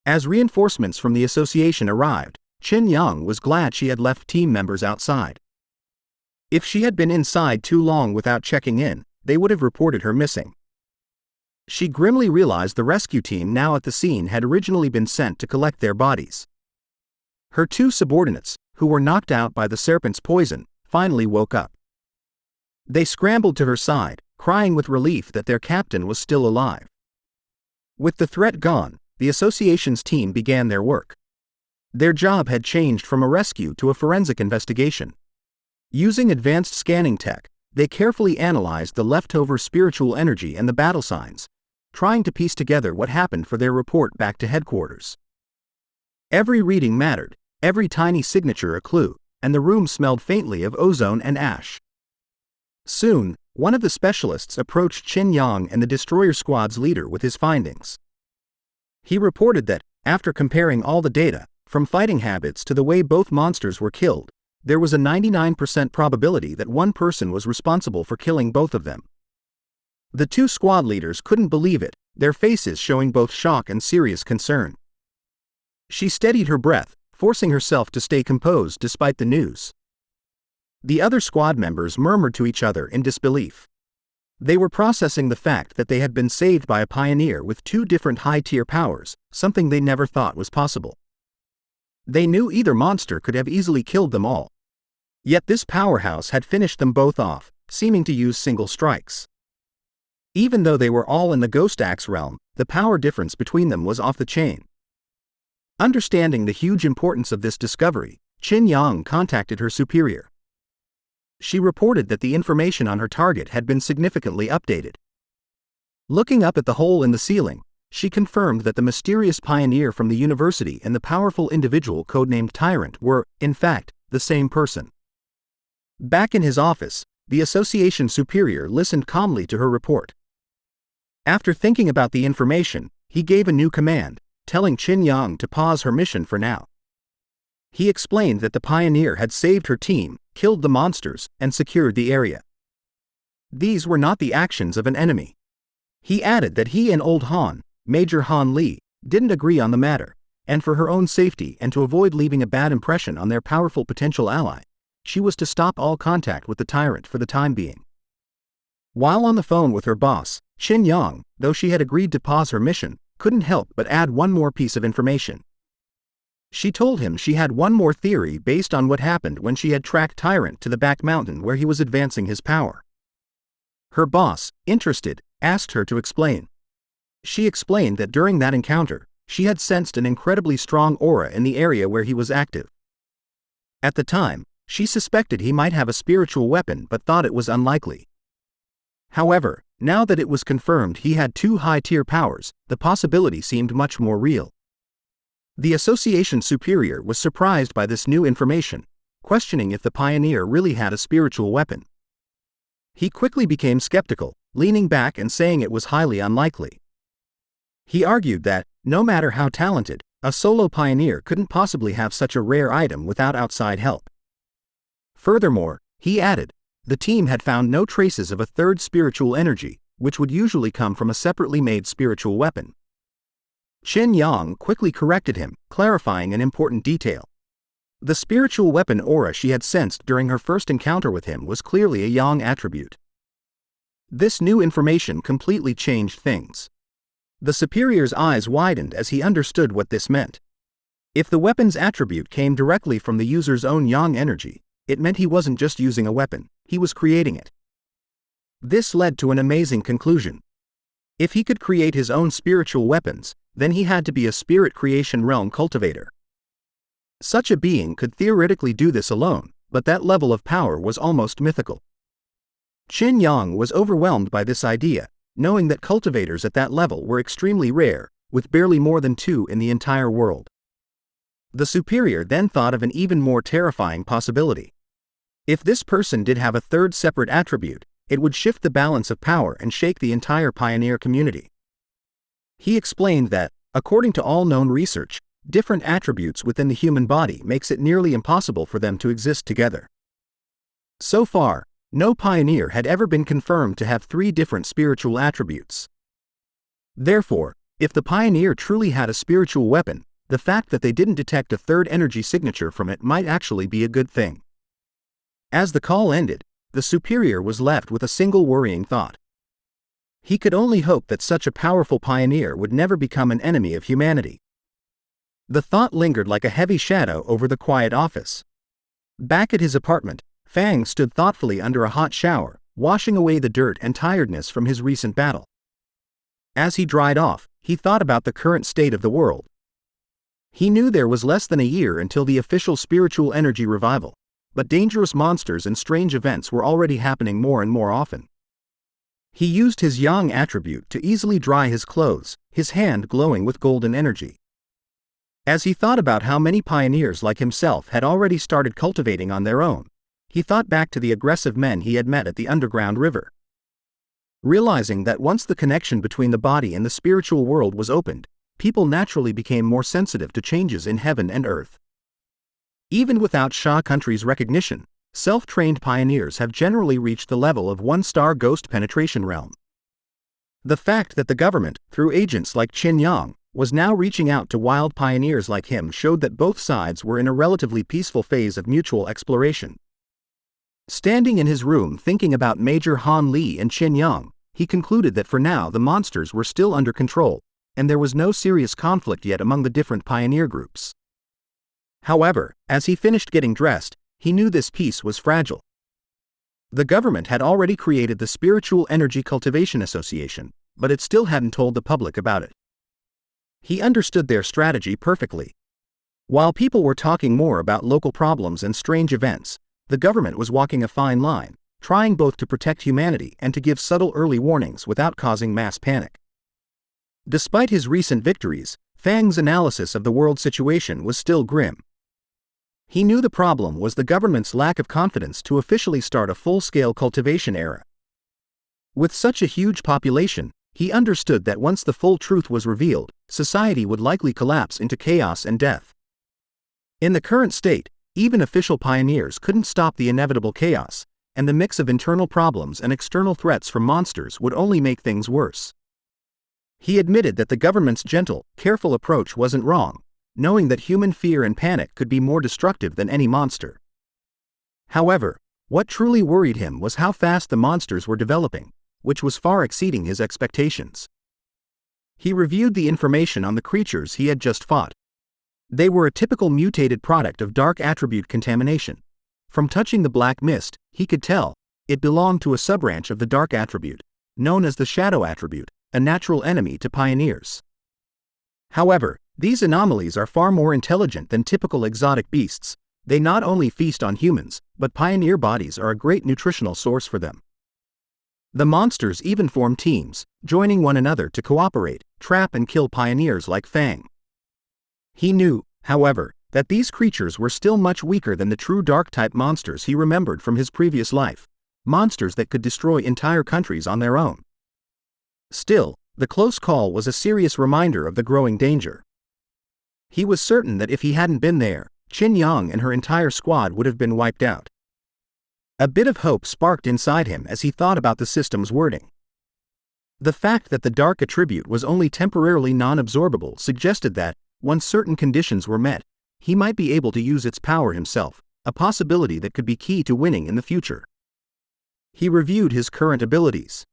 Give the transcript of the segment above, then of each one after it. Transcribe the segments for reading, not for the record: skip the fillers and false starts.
As reinforcements from the association arrived, Qin Yang was glad she had left team members outside. If she had been inside too long without checking in, they would have reported her missing. She grimly realized the rescue team now at the scene had originally been sent to collect their bodies. Her two subordinates, who were knocked out by the serpent's poison, finally woke up. They scrambled to her side, crying with relief that their captain was still alive. With the threat gone, the association's team began their work. Their job had changed from a rescue to a forensic investigation. Using advanced scanning tech, they carefully analyzed the leftover spiritual energy and the battle signs, trying to piece together what happened for their report back to headquarters. Every reading mattered, every tiny signature a clue, and the room smelled faintly of ozone and ash. Soon, one of the specialists approached Qin Yang and the destroyer squad's leader with his findings. He reported that, after comparing all the data, from fighting habits to the way both monsters were killed, there was a 99% probability that one person was responsible for killing both of them. The two squad leaders couldn't believe it, their faces showing both shock and serious concern. She steadied her breath, forcing herself to stay composed despite the news. The other squad members murmured to each other in disbelief. They were processing the fact that they had been saved by a pioneer with two different high-tier powers, something they never thought was possible. They knew either monster could have easily killed them all. Yet this powerhouse had finished them both off, seeming to use single strikes. Even though they were all in the Ghost Axe realm, the power difference between them was off the chain. Understanding the huge importance of this discovery, Qin Yang contacted her superior. She reported that the information on her target had been significantly updated. Looking up at the hole in the ceiling, she confirmed that the mysterious pioneer from the university and the powerful individual codenamed Tyrant were, in fact, the same person. Back in his office, the association superior listened calmly to her report. After thinking about the information, he gave a new command, telling Qin Yang to pause her mission for now. He explained that the pioneer had saved her team, killed the monsters, and secured the area. These were not the actions of an enemy. He added that he and Old Han, Major Han Li, didn't agree on the matter, and for her own safety and to avoid leaving a bad impression on their powerful potential ally, she was to stop all contact with the Tyrant for the time being. While on the phone with her boss, Qin Yang, though she had agreed to pause her mission, couldn't help but add one more piece of information. She told him she had one more theory based on what happened when she had tracked Tyrant to the back mountain where he was advancing his power. Her boss, interested, asked her to explain. She explained that during that encounter, she had sensed an incredibly strong aura in the area where he was active. At the time, she suspected he might have a spiritual weapon but thought it was unlikely. However, now that it was confirmed he had two high-tier powers, the possibility seemed much more real. The association superior was surprised by this new information, questioning if the pioneer really had a spiritual weapon. He quickly became skeptical, leaning back and saying it was highly unlikely. He argued that, no matter how talented, a solo pioneer couldn't possibly have such a rare item without outside help. Furthermore, he added, the team had found no traces of a third spiritual energy, which would usually come from a separately made spiritual weapon. Qin Yang quickly corrected him, clarifying an important detail. The spiritual weapon aura she had sensed during her first encounter with him was clearly a Yang attribute. This new information completely changed things. The superior's eyes widened as he understood what this meant. If the weapon's attribute came directly from the user's own Yang energy, it meant he wasn't just using a weapon, he was creating it. This led to an amazing conclusion. If he could create his own spiritual weapons, then he had to be a spirit creation realm cultivator. Such a being could theoretically do this alone, but that level of power was almost mythical. Qin Yang was overwhelmed by this idea, knowing that cultivators at that level were extremely rare, with barely more than 2 in the entire world. The superior then thought of an even more terrifying possibility. If this person did have a third separate attribute, it would shift the balance of power and shake the entire pioneer community. He explained that, according to all known research, different attributes within the human body makes it nearly impossible for them to exist together. So far, no pioneer had ever been confirmed to have 3 different spiritual attributes. Therefore, If the pioneer truly had a spiritual weapon, the fact that they didn't detect a third energy signature from it might actually be a good thing. As the call ended, the superior was left with a single worrying thought. He could only hope that such a powerful pioneer would never become an enemy of humanity. The thought lingered like a heavy shadow over the quiet office. Back at his apartment, Fang stood thoughtfully under a hot shower, washing away the dirt and tiredness from his recent battle. As he dried off, he thought about the current state of the world. He knew there was less than a year until the official spiritual energy revival, but dangerous monsters and strange events were already happening more and more often. He used his yang attribute to easily dry his clothes, his hand glowing with golden energy. As he thought about how many pioneers like himself had already started cultivating on their own, he thought back to the aggressive men he had met at the underground river. Realizing that once the connection between the body and the spiritual world was opened, people naturally became more sensitive to changes in heaven and earth. Even without Sha country's recognition, self-trained pioneers have generally reached the level of one-star ghost penetration realm. The fact that the government, through agents like Qin Yang, was now reaching out to wild pioneers like him showed that both sides were in a relatively peaceful phase of mutual exploration. Standing in his room thinking about Major Han Li and Qin Yang, he concluded that for now the monsters were still under control, and there was no serious conflict yet among the different pioneer groups. However, as he finished getting dressed, he knew this peace was fragile. The government had already created the Spiritual Energy Cultivation Association, but it still hadn't told the public about it. He understood their strategy perfectly. While people were talking more about local problems and strange events, the government was walking a fine line, trying both to protect humanity and to give subtle early warnings without causing mass panic. Despite his recent victories, Fang's analysis of the world situation was still grim. He knew the problem was the government's lack of confidence to officially start a full-scale cultivation era. With such a huge population, he understood that once the full truth was revealed, society would likely collapse into chaos and death. In the current state, even official pioneers couldn't stop the inevitable chaos, and the mix of internal problems and external threats from monsters would only make things worse. He admitted that the government's gentle, careful approach wasn't wrong, knowing that human fear and panic could be more destructive than any monster. However, what truly worried him was how fast the monsters were developing, which was far exceeding his expectations. He reviewed the information on the creatures he had just fought. They were a typical mutated product of dark attribute contamination. From touching the black mist, he could tell it belonged to a subbranch of the dark attribute, known as the shadow attribute, a natural enemy to pioneers. However, these anomalies are far more intelligent than typical exotic beasts. They not only feast on humans, but pioneer bodies are a great nutritional source for them. The monsters even form teams, joining one another to cooperate, trap and kill pioneers like Fang. He knew, however, that these creatures were still much weaker than the true dark-type monsters he remembered from his previous life, monsters that could destroy entire countries on their own. Still, the close call was a serious reminder of the growing danger. He was certain that if he hadn't been there, Qin Yang and her entire squad would have been wiped out. A bit of hope sparked inside him as he thought about the system's wording. The fact that the dark attribute was only temporarily non-absorbable suggested that, once certain conditions were met, he might be able to use its power himself, a possibility that could be key to winning in the future. He reviewed his current abilities.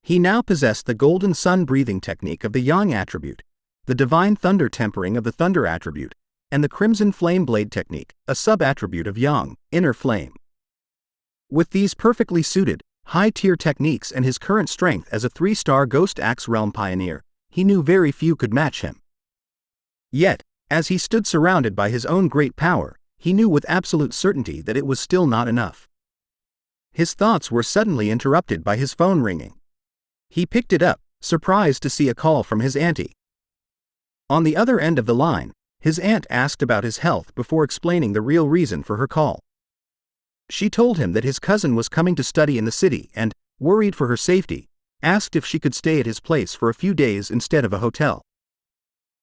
He now possessed the golden sun breathing technique of the yang attribute, the divine thunder tempering of the thunder attribute, and the crimson flame blade technique, a sub-attribute of yang, inner flame. With these perfectly suited, high-tier techniques and his current strength as a 3-star Ghost Axe Realm pioneer, he knew very few could match him. Yet, as he stood surrounded by his own great power, he knew with absolute certainty that it was still not enough. His thoughts were suddenly interrupted by his phone ringing. He picked it up, surprised to see a call from his auntie. On the other end of the line, his aunt asked about his health before explaining the real reason for her call. She told him that his cousin was coming to study in the city and, worried for her safety, asked if she could stay at his place for a few days instead of a hotel.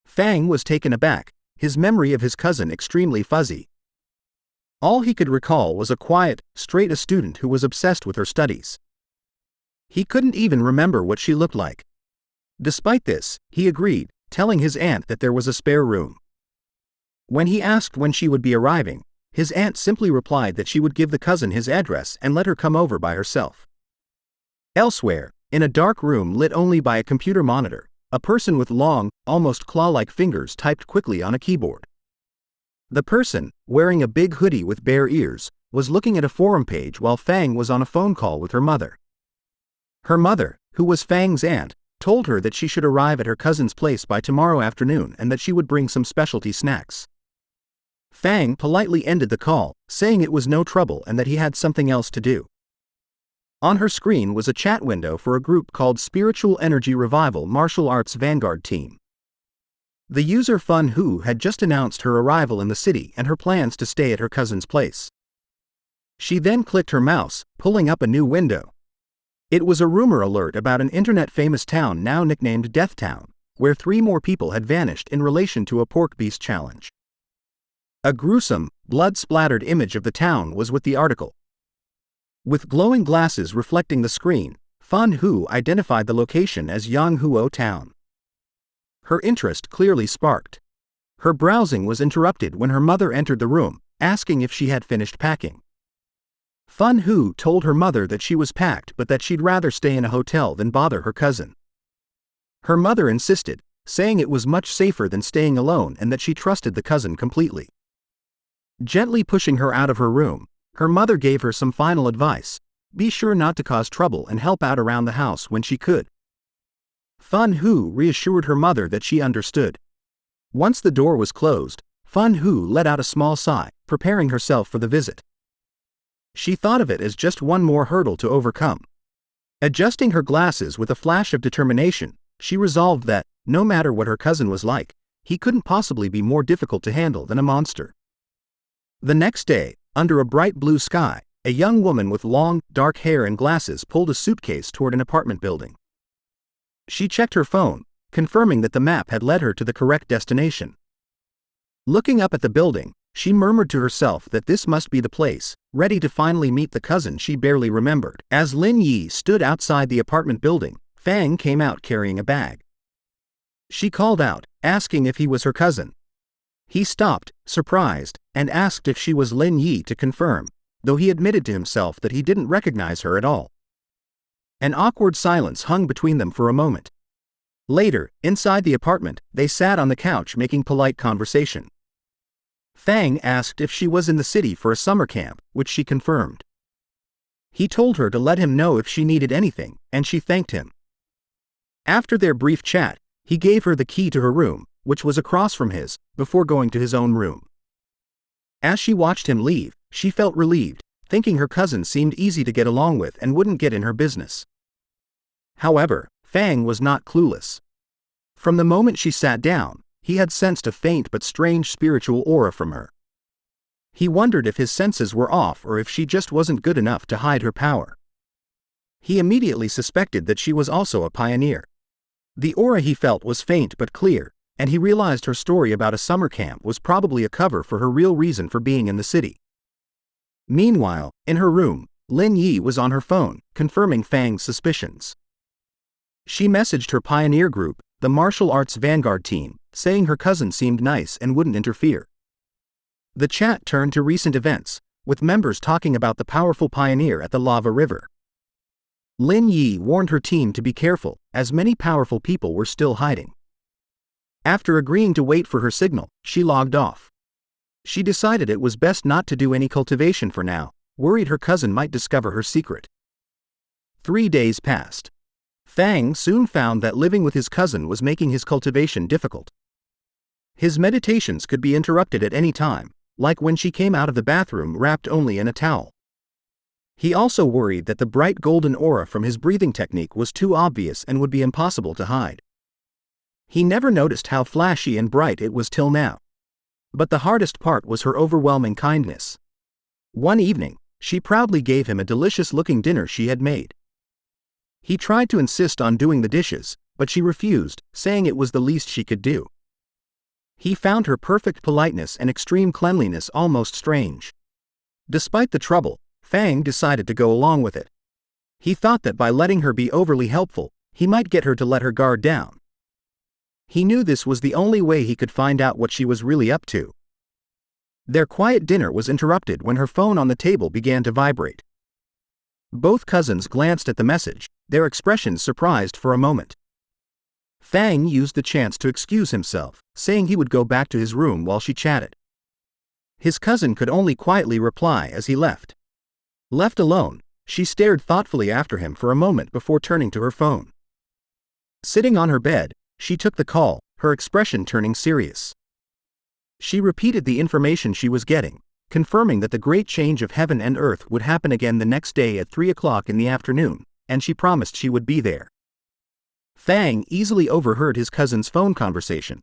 Fang was taken aback, his memory of his cousin extremely fuzzy. All he could recall was a quiet, straight-A student who was obsessed with her studies. He couldn't even remember what she looked like. Despite this, he agreed, telling his aunt that there was a spare room. When he asked when she would be arriving, his aunt simply replied that she would give the cousin his address and let her come over by herself. Elsewhere, in a dark room lit only by a computer monitor, a person with long, almost claw-like fingers typed quickly on a keyboard. The person, wearing a big hoodie with bare ears, was looking at a forum page while Fang was on a phone call with her mother. Her mother, who was Fang's aunt, told her that she should arrive at her cousin's place by tomorrow afternoon and that she would bring some specialty snacks. Fang politely ended the call, saying it was no trouble and that he had something else to do. On her screen was a chat window for a group called Spiritual Energy Revival Martial Arts Vanguard Team. The user Fun Hu had just announced her arrival in the city and her plans to stay at her cousin's place. She then clicked her mouse, pulling up a new window. It was a rumor alert about an internet-famous town now nicknamed Death Town, where 3 more people had vanished in relation to a pork beast challenge. A gruesome, blood-splattered image of the town was with the article. With glowing glasses reflecting the screen, Fun Hu identified the location as Yanghuo Town. Her interest clearly sparked. Her browsing was interrupted when her mother entered the room, asking if she had finished packing. Fun Hu told her mother that she was packed but that she'd rather stay in a hotel than bother her cousin. Her mother insisted, saying it was much safer than staying alone and that she trusted the cousin completely. Gently pushing her out of her room, her mother gave her some final advice: be sure not to cause trouble and help out around the house when she could. Fun Hu reassured her mother that she understood. Once the door was closed, Fun Hu let out a small sigh, preparing herself for the visit. She thought of it as just one more hurdle to overcome. Adjusting her glasses with a flash of determination, she resolved that, no matter what her cousin was like, he couldn't possibly be more difficult to handle than a monster. The next day, under a bright blue sky, a young woman with long, dark hair and glasses pulled a suitcase toward an apartment building. She checked her phone, confirming that the map had led her to the correct destination. Looking up at the building, she murmured to herself that this must be the place, ready to finally meet the cousin she barely remembered. As Lin Yi stood outside the apartment building, Fang came out carrying a bag. She called out, asking if he was her cousin. He stopped, surprised, and asked if she was Lin Yi to confirm, though he admitted to himself that he didn't recognize her at all. An awkward silence hung between them for a moment. Later, inside the apartment, they sat on the couch making polite conversation. Fang asked if she was in the city for a summer camp, which she confirmed. He told her to let him know if she needed anything, and she thanked him. After their brief chat, he gave her the key to her room, which was across from his, before going to his own room. As she watched him leave, she felt relieved, thinking her cousin seemed easy to get along with and wouldn't get in her business. However, Fang was not clueless. From the moment she sat down, he had sensed a faint but strange spiritual aura from her. He wondered if his senses were off or if she just wasn't good enough to hide her power. He immediately suspected that she was also a pioneer. The aura he felt was faint but clear, and he realized her story about a summer camp was probably a cover for her real reason for being in the city. Meanwhile, in her room, Lin Yi was on her phone, confirming Fang's suspicions. She messaged her pioneer group, the Martial Arts Vanguard Team, saying her cousin seemed nice and wouldn't interfere. The chat turned to recent events, with members talking about the powerful pioneer at the lava river. Lin Yi warned her team to be careful, as many powerful people were still hiding. After agreeing to wait for her signal, she logged off. She decided it was best not to do any cultivation for now, worried her cousin might discover her secret. 3 days passed. Fang soon found that living with his cousin was making his cultivation difficult. His meditations could be interrupted at any time, like when she came out of the bathroom wrapped only in a towel. He also worried that the bright golden aura from his breathing technique was too obvious and would be impossible to hide. He never noticed how flashy and bright it was till now. But the hardest part was her overwhelming kindness. One evening, she proudly gave him a delicious-looking dinner she had made. He tried to insist on doing the dishes, but she refused, saying it was the least she could do. He found her perfect politeness and extreme cleanliness almost strange. Despite the trouble, Fang decided to go along with it. He thought that by letting her be overly helpful, He might get her to let her guard down. He knew this was the only way he could find out what she was really up to. Their quiet dinner was interrupted when her phone on the table began to vibrate. Both cousins glanced at the message, their expressions surprised for a moment. Fang used the chance to excuse himself, saying he would go back to his room while she chatted. His cousin could only quietly reply as he left. Left alone, she stared thoughtfully after him for a moment before turning to her phone. Sitting on her bed, she took the call, her expression turning serious. She repeated the information she was getting, confirming that the great change of heaven and earth would happen again the next day at 3 o'clock in the afternoon, and she promised she would be there. Fang easily overheard his cousin's phone conversation.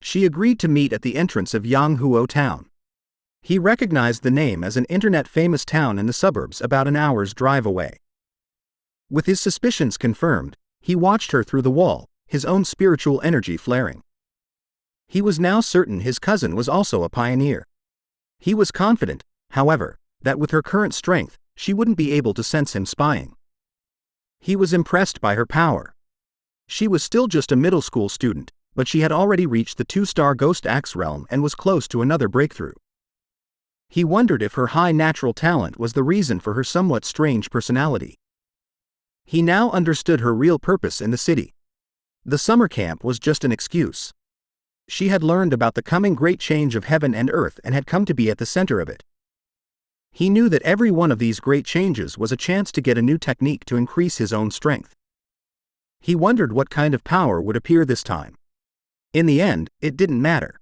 She agreed to meet at the entrance of Yanghuo town. He recognized the name as an internet-famous town in the suburbs about an hour's drive away. With his suspicions confirmed, he watched her through the wall, his own spiritual energy flaring. He was now certain his cousin was also a pioneer. He was confident, however, that with her current strength, she wouldn't be able to sense him spying. He was impressed by her power. She was still just a middle school student, but she had already reached the 2-star Ghost Axe realm and was close to another breakthrough. He wondered if her high natural talent was the reason for her somewhat strange personality. He now understood her real purpose in the city. The summer camp was just an excuse. She had learned about the coming great change of heaven and earth and had come to be at the center of it. He knew that every one of these great changes was a chance to get a new technique to increase his own strength. He wondered what kind of power would appear this time. In the end, it didn't matter.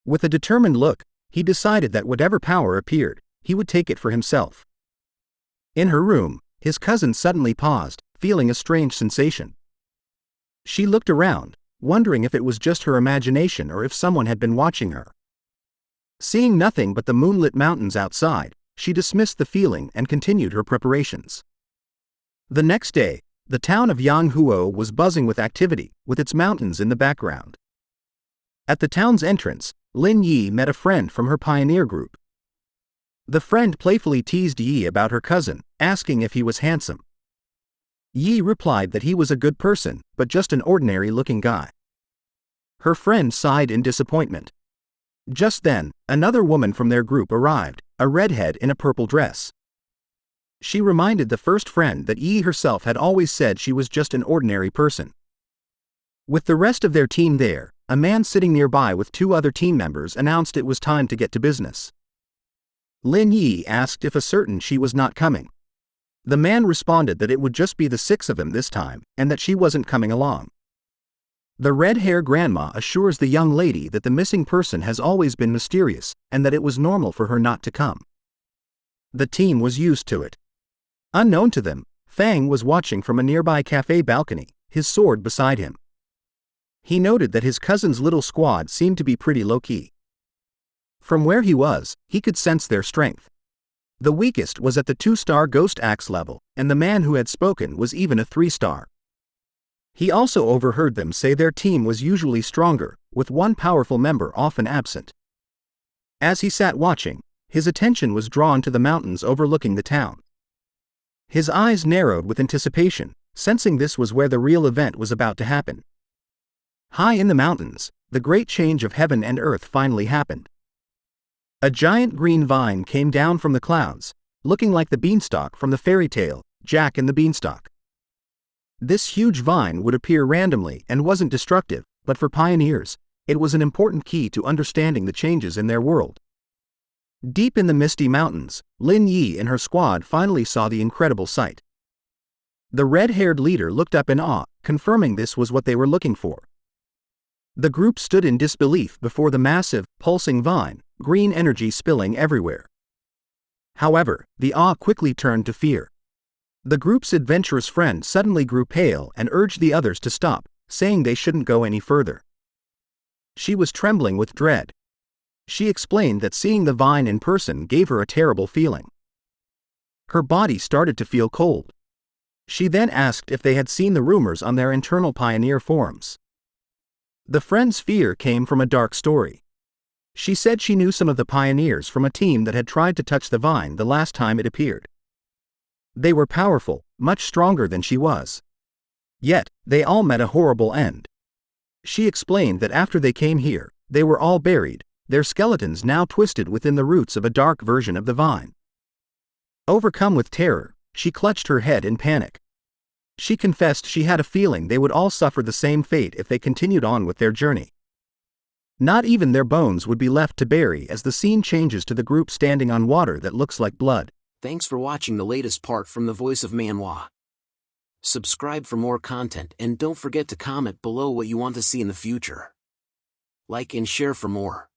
With a determined look, he decided that whatever power appeared, he would take it for himself. In her room, his cousin suddenly paused, feeling a strange sensation. She looked around, wondering if it was just her imagination or if someone had been watching her. Seeing nothing but the moonlit mountains outside, she dismissed the feeling and continued her preparations. The next day, the town of Yanghuo was buzzing with activity, with its mountains in the background. At the town's entrance, Lin Yi met a friend from her pioneer group. The friend playfully teased Yi about her cousin, asking if he was handsome. Yi replied that he was a good person, but just an ordinary-looking guy. Her friend sighed in disappointment. Just then, another woman from their group arrived, a redhead in a purple dress. She reminded the first friend that Yi herself had always said she was just an ordinary person. With the rest of their team there, a man sitting nearby with 2 other team members announced it was time to get to business. Lin Yi asked if certain she was not coming. The man responded that it would just be the 6 of them this time, and that she wasn't coming along. The red-hair grandma assures the young lady that the missing person has always been mysterious, and that it was normal for her not to come. The team was used to it. Unknown to them, Fang was watching from a nearby cafe balcony, his sword beside him. He noted that his cousin's little squad seemed to be pretty low-key. From where he was, he could sense their strength. The weakest was at the 2-star Ghost Axe level, and the man who had spoken was even a 3-star. He also overheard them say their team was usually stronger, with one powerful member often absent. As he sat watching, his attention was drawn to the mountains overlooking the town. His eyes narrowed with anticipation, sensing this was where the real event was about to happen. High in the mountains, the great change of heaven and earth finally happened. A giant green vine came down from the clouds, looking like the beanstalk from the fairy tale, Jack and the Beanstalk. This huge vine would appear randomly and wasn't destructive, but for pioneers, it was an important key to understanding the changes in their world. Deep in the misty mountains, Lin Yi and her squad finally saw the incredible sight. The red-haired leader looked up in awe, confirming this was what they were looking for. The group stood in disbelief before the massive, pulsing vine, green energy spilling everywhere. However, the awe quickly turned to fear. The group's adventurous friend suddenly grew pale and urged the others to stop, saying they shouldn't go any further. She was trembling with dread. She explained that seeing the vine in person gave her a terrible feeling. Her body started to feel cold. She then asked if they had seen the rumors on their internal pioneer forums. The friend's fear came from a dark story. She said she knew some of the pioneers from a team that had tried to touch the vine the last time it appeared. They were powerful, much stronger than she was. Yet, they all met a horrible end. She explained that after they came here, they were all buried, their skeletons now twisted within the roots of a dark version of the vine. Overcome with terror, she clutched her head in panic. She confessed she had a feeling they would all suffer the same fate if they continued on with their journey. Not even their bones would be left to bury as the scene changes to the group standing on water that looks like blood. Thanks for watching the latest part from the Voice of Manhwa. Subscribe for more content and don't forget to comment below what you want to see in the future. Like and share for more.